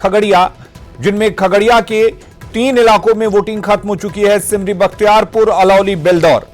खगड़िया, जिनमें खगड़िया के 3 इलाकों में वोटिंग खत्म हो चुकी है। सिमरी बख्तियारपुर, अलौली, बेलदौर।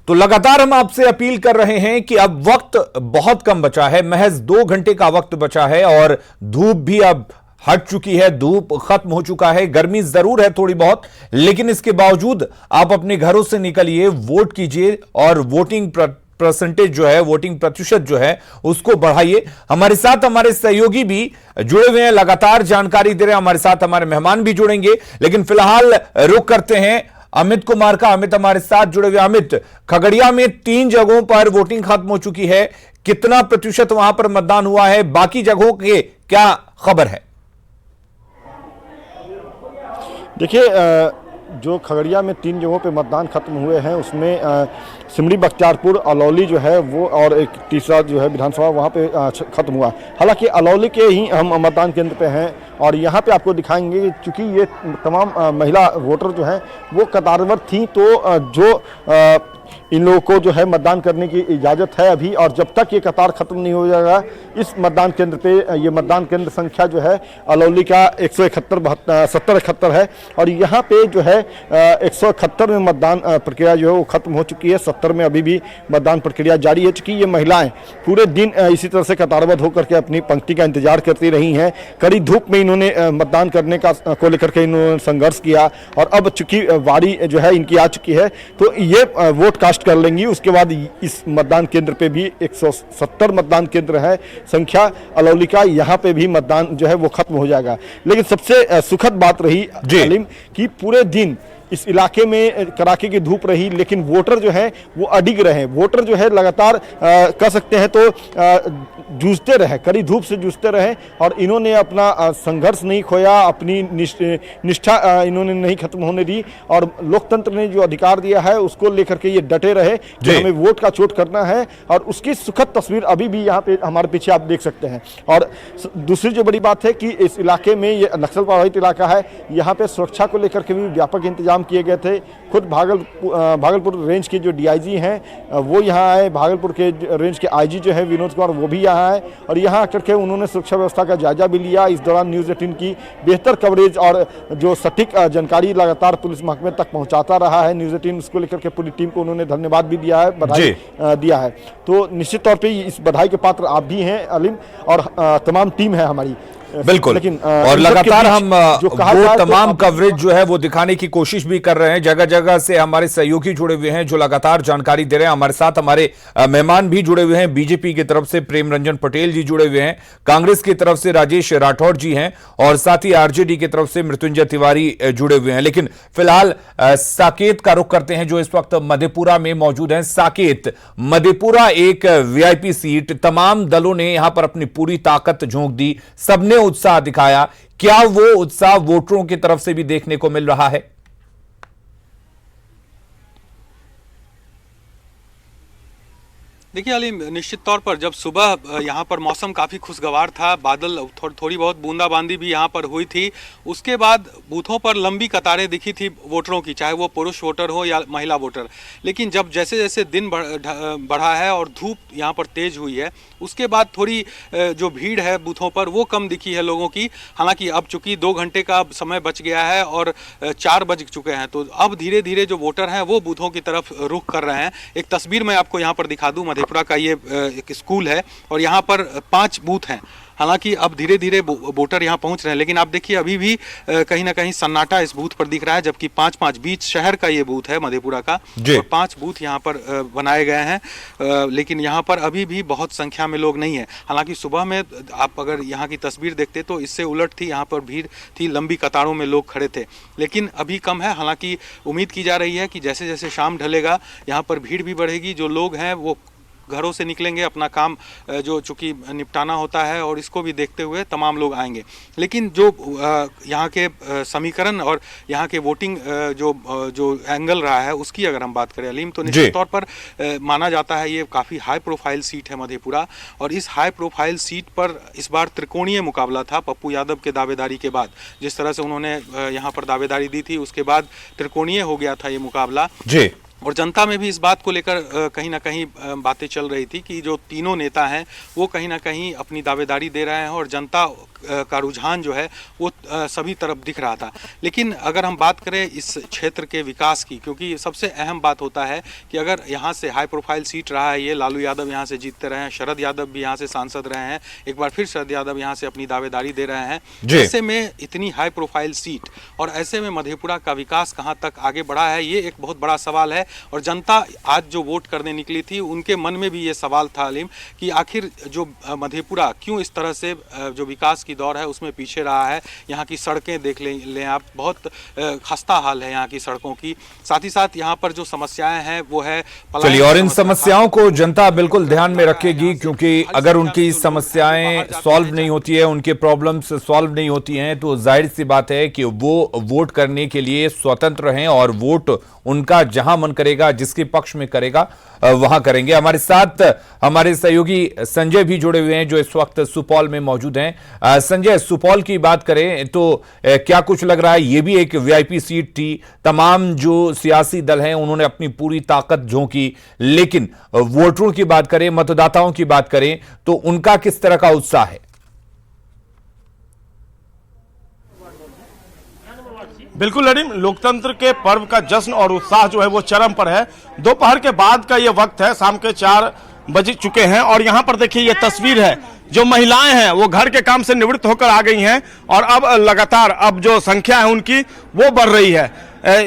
तो लगातार हम आपसे अपील कर रहे हैं कि अब वक्त बहुत कम बचा है, महज 2 घंटे का वक्त बचा है और धूप भी अब हट चुकी है, धूप खत्म हो चुका है। गर्मी जरूर है थोड़ी बहुत, लेकिन इसके बावजूद आप अपने घरों से निकलिए, वोट कीजिए और वोटिंग परसेंटेज जो है, वोटिंग प्रतिशत जो है, उसको बढ़ाइए। हमारे साथ हमारे सहयोगी भी जुड़े हुए हैं, लगातार जानकारी दे रहे हैं। हमारे साथ हमारे मेहमान भी जुड़ेंगे, लेकिन फिलहाल रुक करते हैं अमित कुमार का। अमित हमारे साथ जुड़े हुए। अमित, खगड़िया में 3 जगहों पर वोटिंग खत्म हो चुकी है, कितना प्रतिशत वहां पर मतदान हुआ है? बाकी जगहों के क्या खबर है? देखिए, जो खगड़िया में 3 जगहों पे मतदान खत्म हुए हैं, उसमें सिमरी बख्तियारपुर, अलौली जो है वो, और एक तीसरा जो है विधानसभा वहाँ पे खत्म हुआ। हालांकि अलौली के ही हम मतदान केंद्र पे हैं और यहाँ पे आपको दिखाएंगे कि चूंकि ये तमाम महिला वोटर जो हैं वो कतारबद्ध थी, तो जो इन लोगों को जो है मतदान करने की इजाज़त है अभी, और जब तक ये कतार खत्म नहीं हो जाएगा इस मतदान केंद्र पे, ये मतदान केंद्र संख्या जो है अलौली का 171 है और यहाँ पे जो है 171 में मतदान प्रक्रिया जो है वो खत्म हो चुकी है। 70 में अभी भी मतदान प्रक्रिया जारी है। चूँकि ये महिलाएं पूरे दिन इसी तरह से कतारबद्ध होकर के अपनी पंक्ति का इंतजार करती रही हैं। कड़ी धूप में इन्होंने मतदान करने को लेकर के इन्होंने संघर्ष किया और अब चूंकि वारी जो है इनकी आ चुकी है, तो ये वोट कास्ट कर लेंगी। उसके बाद इस मतदान केंद्र पे भी 170 मतदान केंद्र है संख्या अलौली का, यहाँ पे भी मतदान जो है वो खत्म हो जाएगा। लेकिन सबसे सुखद बात रही अलीम कि पूरे दिन इस इलाके में कड़ाके की धूप रही, लेकिन वोटर जो है वो अडिग रहे। वोटर जो है लगातार कह सकते हैं तो जूझते रहे, कड़ी धूप से जूझते रहे और इन्होंने अपना संघर्ष नहीं खोया, अपनी निष्ठा इन्होंने नहीं खत्म होने दी और लोकतंत्र ने जो अधिकार दिया है उसको लेकर के ये डटे रहे कि हमें वोट का चोट करना है। और उसकी सुखद तस्वीर अभी भी यहाँ पे हमारे पीछे आप देख सकते हैं। और दूसरी जो बड़ी बात है कि इस इलाके में ये नक्सल प्रभावित इलाका है, यहाँ पे सुरक्षा को लेकर के भी व्यापक इंतजाम किए गए थे। खुद भागलपुर रेंज के जो डीआईजी हैं वो यहाँ आए, भागलपुर के रेंज के आईजी जो है विनोद कुमार वो भी यहाँ आए और यहाँ आकर के उन्होंने सुरक्षा व्यवस्था का जायजा भी लिया। इस दौरान न्यूज़ 18 की बेहतर कवरेज और जो सटीक जानकारी लगातार पुलिस महकमे तक पहुँचाता रहा है। न्यूज़ 18 उसको लेकर के पूरी टीम को उन्होंने धन्यवाद भी दिया है, बधाई दिया है। तो निश्चित तौर पर इस बधाई के पात्र आप भी हैं अलीम और तमाम टीम है हमारी। बिल्कुल, लेकिन और लगातार हम वो तमाम कवरेज जो है वो दिखाने की कोशिश भी कर रहे हैं। जगह जगह से हमारे सहयोगी जुड़े हुए हैं जो लगातार जानकारी दे रहे हैं। हमारे साथ हमारे मेहमान भी जुड़े हुए हैं। बीजेपी की तरफ से प्रेम रंजन पटेल जी जुड़े हुए हैं, कांग्रेस की तरफ से राजेश राठौर जी हैं और साथ ही आरजेडी की तरफ से मृत्युंजय तिवारी जुड़े हुए हैं। लेकिन फिलहाल साकेत का रुख करते हैं जो इस वक्त मधेपुरा में मौजूद है। साकेत, मधेपुरा एक वीआईपी सीट, तमाम दलों ने यहां पर अपनी पूरी ताकत झोंक दी, सबने उत्साह दिखाया। क्या वो उत्साह वोटरों की तरफ से भी देखने को मिल रहा है? देखिए अली, निश्चित तौर पर जब सुबह यहाँ पर मौसम काफ़ी खुशगवार था, बादल थोड़ी बहुत बूंदाबांदी भी यहाँ पर हुई थी, उसके बाद बूथों पर लंबी कतारें दिखी थी वोटरों की, चाहे वो पुरुष वोटर हो या महिला वोटर। लेकिन जब जैसे जैसे दिन बढ़ा है और धूप यहाँ पर तेज़ हुई है, उसके बाद थोड़ी जो भीड़ है बूथों पर वो कम दिखी है लोगों की। हालांकि अब चूंकि 2 घंटे का समय बच गया है और 4 बज चुके हैं, तो अब धीरे धीरे जो वोटर हैं वो बूथों की तरफ रुख कर रहे हैं। एक तस्वीर मैं आपको यहाँ पर दिखा दूँ। मधेपुरा का ये एक स्कूल है और यहाँ पर 5 बूथ हैं। हालांकि अब धीरे धीरे वोटर यहाँ पहुँच रहे हैं, लेकिन आप देखिए अभी भी कहीं ना कहीं सन्नाटा इस बूथ पर दिख रहा है, जबकि 5-5 बीच शहर का ये बूथ है मधेपुरा का और 5 बूथ यहाँ पर बनाए गए हैं। लेकिन यहाँ पर अभी भी बहुत संख्या में लोग नहीं है। हालांकि सुबह में आप अगर यहाँ की तस्वीर देखते तो इससे उलट थी, यहाँ पर भीड़ थी, लंबी कतारों में लोग खड़े थे, लेकिन अभी कम है। हालांकि उम्मीद की जा रही है कि जैसे जैसे शाम ढलेगा यहाँ पर भीड़ भी बढ़ेगी, जो लोग हैं वो घरों से निकलेंगे, अपना काम जो चूंकि निपटाना होता है और इसको भी देखते हुए तमाम लोग आएंगे। लेकिन जो यहाँ के समीकरण और यहाँ के वोटिंग जो एंगल रहा है उसकी अगर हम बात करें अलीम, तो निश्चित तौर पर माना जाता है ये काफ़ी हाई प्रोफाइल सीट है मधेपुरा, और इस हाई प्रोफाइल सीट पर इस बार त्रिकोणीय मुकाबला था। पप्पू यादव के दावेदारी के बाद जिस तरह से उन्होंने यहाँ पर दावेदारी दी थी, उसके बाद त्रिकोणीय हो गया था ये मुकाबला जी। और जनता में भी इस बात को लेकर कहीं ना कहीं बातें चल रही थी कि जो तीनों नेता हैं वो कहीं ना कहीं अपनी दावेदारी दे रहे हैं और जनता का रुझान जो है वो सभी तरफ दिख रहा था। लेकिन अगर हम बात करें इस क्षेत्र के विकास की, क्योंकि सबसे अहम बात होता है कि अगर यहाँ से हाई प्रोफाइल सीट रहा है ये, लालू यादव यहाँ से जीतते रहे हैं, शरद यादव भी यहाँ से सांसद रहे हैं, एक बार फिर शरद यादव यहाँ से अपनी दावेदारी दे रहे हैं, ऐसे में इतनी हाई प्रोफाइल सीट और ऐसे में मधेपुरा का विकास कहाँ तक आगे बढ़ा है, ये एक बहुत बड़ा सवाल है। और जनता आज जो वोट करने निकली थी उनके मन में भी ये सवाल था अलीम कि आखिर जो मधेपुरा क्यों इस तरह से जो विकास की दौर है उसमें पीछे रहा है। यहाँ की सड़कें देख लें आप, बहुत खस्ता हाल है यहाँ की सड़कों की। साथ ही साथ यहाँ पर जो समस्याएं हैं वो है, चलिए, और इन समस्याओं को जनता बिल्कुल ध्यान में रखेगी, क्योंकि अगर उनकी समस्याएं सॉल्व नहीं होती है, उनके प्रॉब्लम्स सॉल्व नहीं होती हैं, तो जाहिर सी बात है कि वो वोट करने के लिए स्वतंत्र हैं और वोट उनका जहां मन करेगा, जिसके पक्ष में करेगा वहां करेंगे। हमारे साथ हमारे सहयोगी संजय भी जुड़े हुए हैं जो इस वक्त सुपौल में मौजूद हैं। संजय, सुपौल की बात करें तो क्या कुछ लग रहा है? ये भी एक वीआईपी सीट थी, तमाम जो सियासी दल हैं उन्होंने अपनी पूरी ताकत झोंकी, लेकिन वोटरों की बात करें, मतदाताओं की बात करें तो उनका किस तरह का उत्साह है? बिल्कुल अरीम, लोकतंत्र के पर्व का जश्न और उत्साह जो है वो चरम पर है। दोपहर के बाद का ये वक्त है, शाम के 4 बज चुके हैं और यहाँ पर देखिए ये तस्वीर है, जो महिलाएं हैं वो घर के काम से निवृत्त होकर आ गई हैं और अब लगातार अब जो संख्या है उनकी वो बढ़ रही है।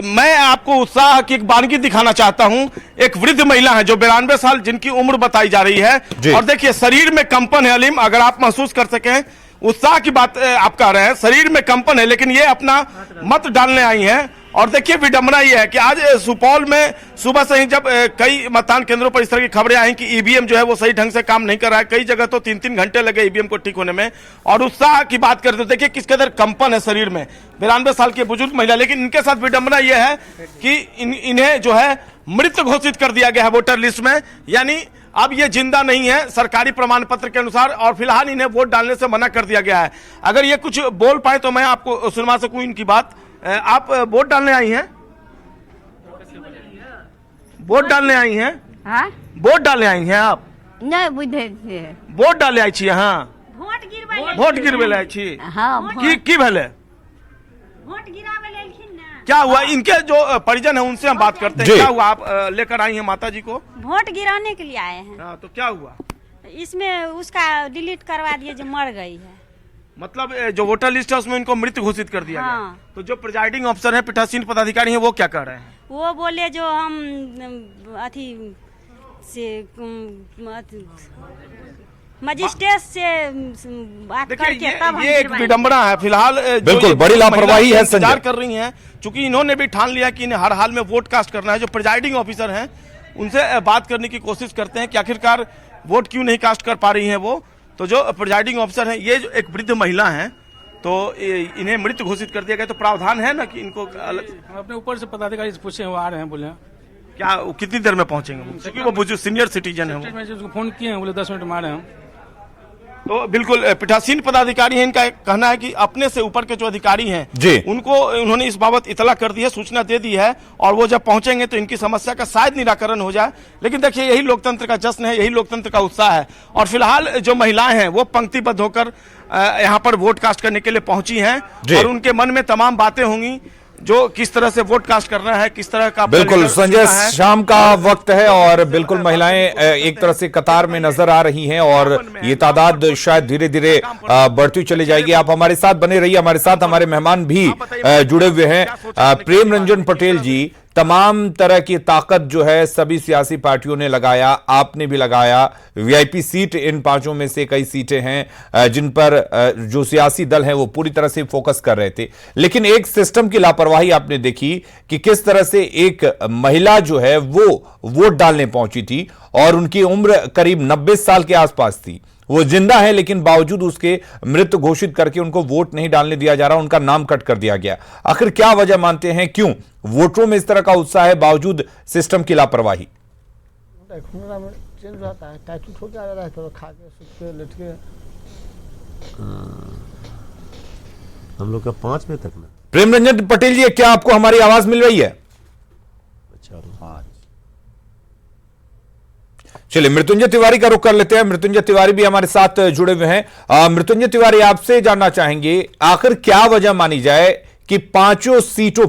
मैं आपको उत्साह की एक बानगी दिखाना चाहता हूं। एक वृद्ध महिला है जो 92 साल जिनकी उम्र बताई जा रही है और देखिए शरीर में कंपन है अलीम, अगर आप महसूस कर सकें उत्साह की बात आप कह रहे हैं, शरीर में कंपन है, लेकिन ये अपना मत डालने आई हैं। और देखिए विडंबना ये है कि आज सुपौल में सुबह से ही जब कई मतदान केंद्रों पर इस तरह की खबरें आई कि ईवीएम जो है वो सही ढंग से काम नहीं कर रहा है, कई जगह तो 3-3 घंटे लगे ईवीएम को ठीक होने में, और उत्साह की बात करते तो देखिए किस कदर कंपन है शरीर में। 92 साल की बुजुर्ग महिला, लेकिन इनके साथ विडंबना यह है कि इन्हें जो है मृत घोषित कर दिया गया है वोटर लिस्ट में, यानी अब ये जिंदा नहीं है सरकारी प्रमाण पत्र के अनुसार, और फिलहाल इन्हें वोट डालने से मना कर दिया गया है। अगर ये कुछ बोल पाए तो मैं आपको सुनवा सकूं इनकी बात। आप वोट डालने आई हैं? वोट डालने आई हैं? हाँ? वोट डालने आई हैं आप? नहीं बुझे वोट डाले आई छी? हाँ, वोट गिरवे आई छी। हाँ, की भेले? वोट गिरावे लेलखिन ना। क्या हुआ? इनके जो परिजन है उनसे हम बात करते हैं। क्या हुआ? आप लेकर आई हैं माता जी को? वोट गिराने के लिए आए हैं। हाँ, तो क्या हुआ? इसमें उसका डिलीट करवा दिए जो मर गई है। मतलब जो वोटर लिस्ट है उसमें इनको मृत घोषित कर दिया हाँ। गया। तो जो प्रिजाइडिंग अफसर है, पीठासीन पदाधिकारी हैं, वो क्या कर रहे हैं? वो बोले जो हम अथी से मजिस्ट्रेट से बात करके तब ये एक विडंबना है। फिलहाल बिल्कुल बड़ी लापरवाही है इंतजार कर रही हैं, चूंकि इन्होंने भी ठान लिया कि इन्हें हर हाल में वोट कास्ट करना है। जो प्रिजाइडिंग ऑफिसर हैं उनसे बात करने की कोशिश करते हैं कि आखिरकार वोट क्यों नहीं कास्ट कर पा रही हैं वो। तो जो प्रिजाइडिंग ऑफिसर हैं, ये जो एक वृद्ध महिला हैं, तो इन्हें मृत घोषित कर दिया गया। तो प्रावधान है ना कि इनको अलग अपने ऊपर से पदाधिकारी से पूछे, वो आ रहे हैं, बोले क्या कितनी देर में पहुंचेंगे? क्योंकि वो बुजुर्ग सीनियर सिटीजन है। उसको फोन किए हैं, बोले 10 मिनट में आ रहे हैं। तो बिल्कुल पीठासीन पदाधिकारी हैं, इनका कहना है कि अपने से ऊपर के जो अधिकारी हैं उनको उन्होंने इस बाबत इतला कर दी है, सूचना दे दी है, और वो जब पहुंचेंगे तो इनकी समस्या का शायद निराकरण हो जाए। लेकिन देखिए यही लोकतंत्र का जश्न है, यही लोकतंत्र का उत्साह है। और फिलहाल जो महिलाएं हैं वो पंक्तिबद्ध होकर यहाँ पर वोट कास्ट करने के लिए पहुंची हैं और उनके मन में तमाम बातें होंगी, जो किस तरह से वोट कास्ट करना है, किस तरह का। बिल्कुल संजय, शाम का वक्त है और बिल्कुल महिलाएं एक तरह से कतार में नजर आ रही हैं और ये तादाद शायद धीरे धीरे बढ़ती चली जाएगी। आप हमारे साथ बने रहिए, हमारे साथ हमारे मेहमान भी जुड़े हुए हैं। प्रेम रंजन पटेल जी, तमाम तरह की ताकत जो है सभी सियासी पार्टियों ने लगाया, आपने भी लगाया। वीआईपी सीट इन पांचों में से कई सीटें हैं जिन पर जो सियासी दल हैं वो पूरी तरह से फोकस कर रहे थे, लेकिन एक सिस्टम की लापरवाही आपने देखी कि किस तरह से एक महिला जो है वो वोट डालने पहुंची थी और उनकी उम्र करीब 90 साल के आसपास थी। वो जिंदा है लेकिन बावजूद उसके मृत घोषित करके उनको वोट नहीं डालने दिया जा रहा, उनका नाम कट कर दिया गया। आखिर क्या वजह मानते हैं, क्यों वोटरों में इस तरह का उत्साह है बावजूद सिस्टम की लापरवाही? चेंज रहता है, टाइट हो जा रहा है, तो खा के सूख के लेट के हम लोग का 5 बजे तक ना। प्रेम रंजन पटेल जी, क्या आपको हमारी आवाज मिल रही है? चलिए मृत्युंजय तिवारी का रुख कर लेते हैं। मृत्युंजय तिवारी भी हमारे साथ जुड़े हुए हैं। मृत्युंजय तिवारी, आपसे जानना चाहेंगे आखिर क्या वजह मानी जाए कि पांचों सीटों